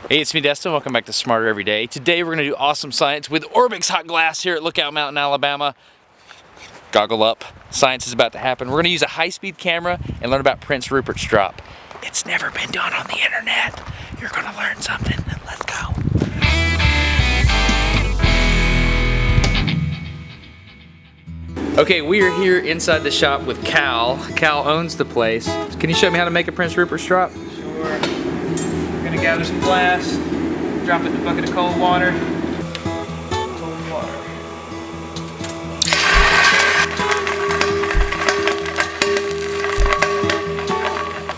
Hey, it's me, Destin. Welcome back to Smarter Every Day. Today we're going to do awesome science with Orbix hot glass here at Lookout Mountain, Alabama. Goggle up. Science is about to happen. We're going to use a high-speed camera and learn about Prince Rupert's drop. It's never been done on the internet. You're going to learn something. Let's go. Okay, we are here inside the shop with Cal. Cal owns the place. Can you show me how to make a Prince Rupert's drop? Sure. Gonna gather some glass, drop it in a bucket of cold water. Cold water.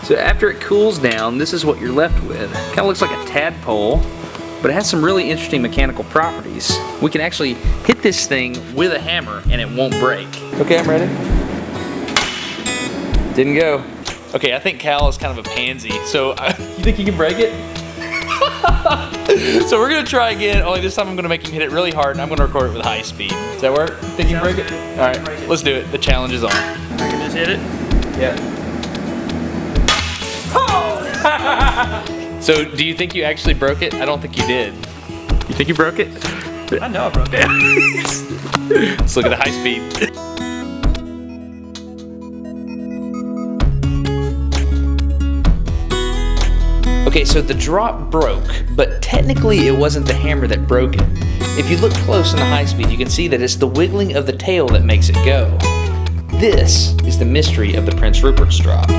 So after it cools down, this is what you're left with. Kind of looks like a tadpole, but it has some really interesting mechanical properties. We can actually hit this thing with a hammer and it won't break. Okay, I'm ready. Didn't go. Okay, I think Cal is kind of a pansy, so you think you can break it? So we're gonna try again, only this time I'm gonna make him hit it really hard and I'm gonna record it with high speed. Does that work? Think you can break it? All right, let's do it. The challenge is on. I can just hit it? Yeah. So do you think you actually broke it? I don't think you did. You think you broke it? I know I broke it. Let's look at the high speed. Okay, so the drop broke, but technically it wasn't the hammer that broke it. If you look close in the high speed, you can see that it's the wiggling of the tail that makes it go. This is the mystery of the Prince Rupert's drop.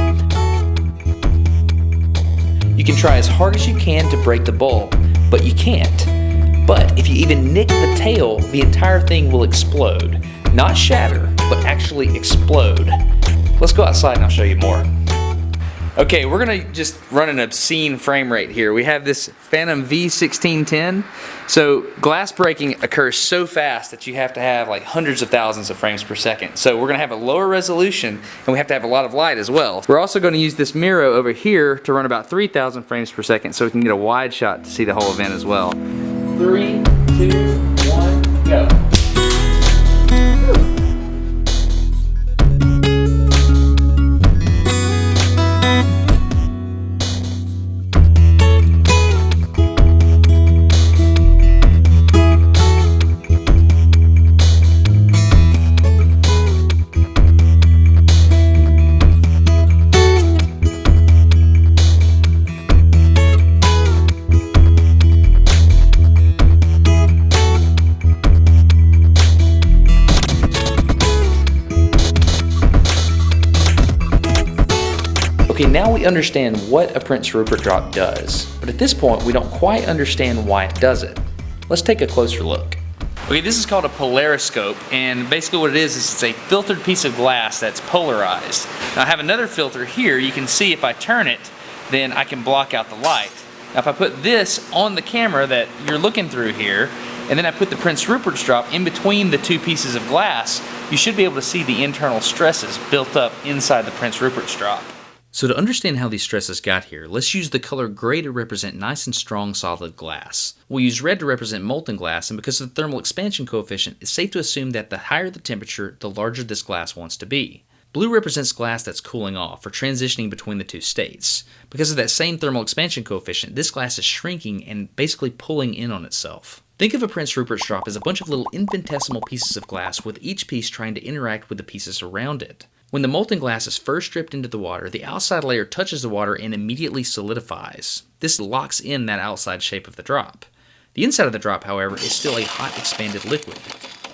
You can try as hard as you can to break the bulb, but you can't. But if you even nick the tail, the entire thing will explode. Not shatter, but actually explode. Let's go outside and I'll show you more. Okay, we're gonna just run an obscene frame rate here. We have this Phantom V1610. So glass breaking occurs so fast that you have to have like hundreds of thousands of frames per second. So we're gonna have a lower resolution and we have to have a lot of light as well. We're also gonna use this mirror over here to run about 3,000 frames per second so we can get a wide shot to see the whole event as well. 3, 2, 1, go. Okay, now we understand what a Prince Rupert drop does, but at this point we don't quite understand why it does it. Let's take a closer look. Okay, this is called a polariscope, and basically what it is it's a filtered piece of glass that's polarized. Now I have another filter here. You can see if I turn it, then I can block out the light. Now if I put this on the camera that you're looking through here, and then I put the Prince Rupert's drop in between the two pieces of glass, you should be able to see the internal stresses built up inside the Prince Rupert's drop. So to understand how these stresses got here, let's use the color gray to represent nice and strong solid glass. We'll use red to represent molten glass, and because of the thermal expansion coefficient, it's safe to assume that the higher the temperature, the larger this glass wants to be. Blue represents glass that's cooling off, or transitioning between the two states. Because of that same thermal expansion coefficient, this glass is shrinking and basically pulling in on itself. Think of a Prince Rupert's drop as a bunch of little infinitesimal pieces of glass with each piece trying to interact with the pieces around it. When the molten glass is first dripped into the water, the outside layer touches the water and immediately solidifies. This locks in that outside shape of the drop. The inside of the drop, however, is still a hot expanded liquid.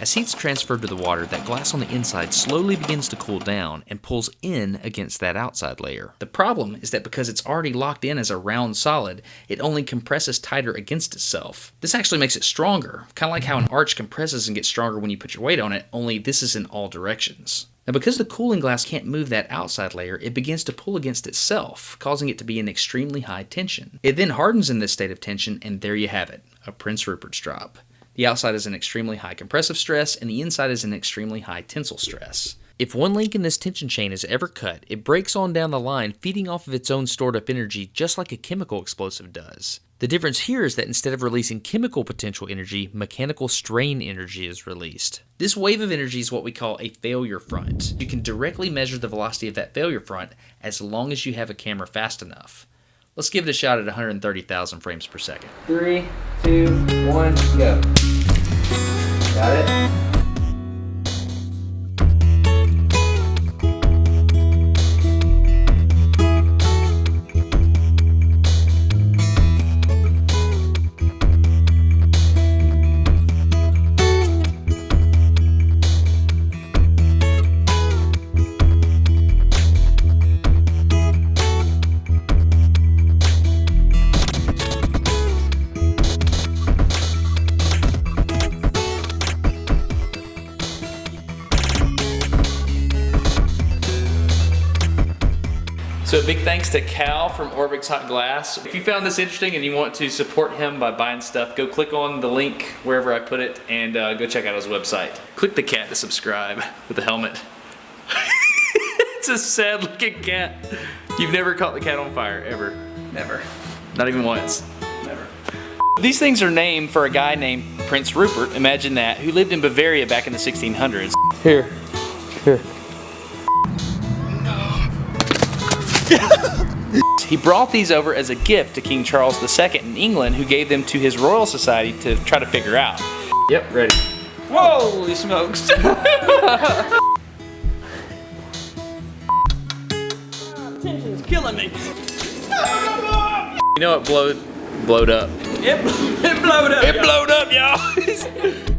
As heat's transferred to the water, that glass on the inside slowly begins to cool down and pulls in against that outside layer. The problem is that because it's already locked in as a round solid, it only compresses tighter against itself. This actually makes it stronger, kind of like how an arch compresses and gets stronger when you put your weight on it, only this is in all directions. Now because the cooling glass can't move that outside layer, it begins to pull against itself, causing it to be in extremely high tension. It then hardens in this state of tension, and there you have it, a Prince Rupert's drop. The outside is an extremely high compressive stress, and the inside is an extremely high tensile stress. If one link in this tension chain is ever cut, it breaks on down the line, feeding off of its own stored up energy just like a chemical explosive does. The difference here is that instead of releasing chemical potential energy, mechanical strain energy is released. This wave of energy is what we call a failure front. You can directly measure the velocity of that failure front as long as you have a camera fast enough. Let's give it a shot at 130,000 frames per second. 3, 2, 1, go. Got it? So a big thanks to Cal from Orbix Hot Glass. If you found this interesting and you want to support him by buying stuff, go click on the link wherever I put it and go check out his website. Click the cat to subscribe with the helmet. It's a sad looking cat. You've never caught the cat on fire, ever? Never. Not even once? Never. These things are named for a guy named Prince Rupert, imagine that, who lived in Bavaria back in the 1600s. Here. He brought these over as a gift to King Charles II in England, who gave them to his Royal Society to try to figure out. Yep, ready. Holy smokes. Tension's killing me. You know it blowed up. It blowed up. It blowed up, y'all.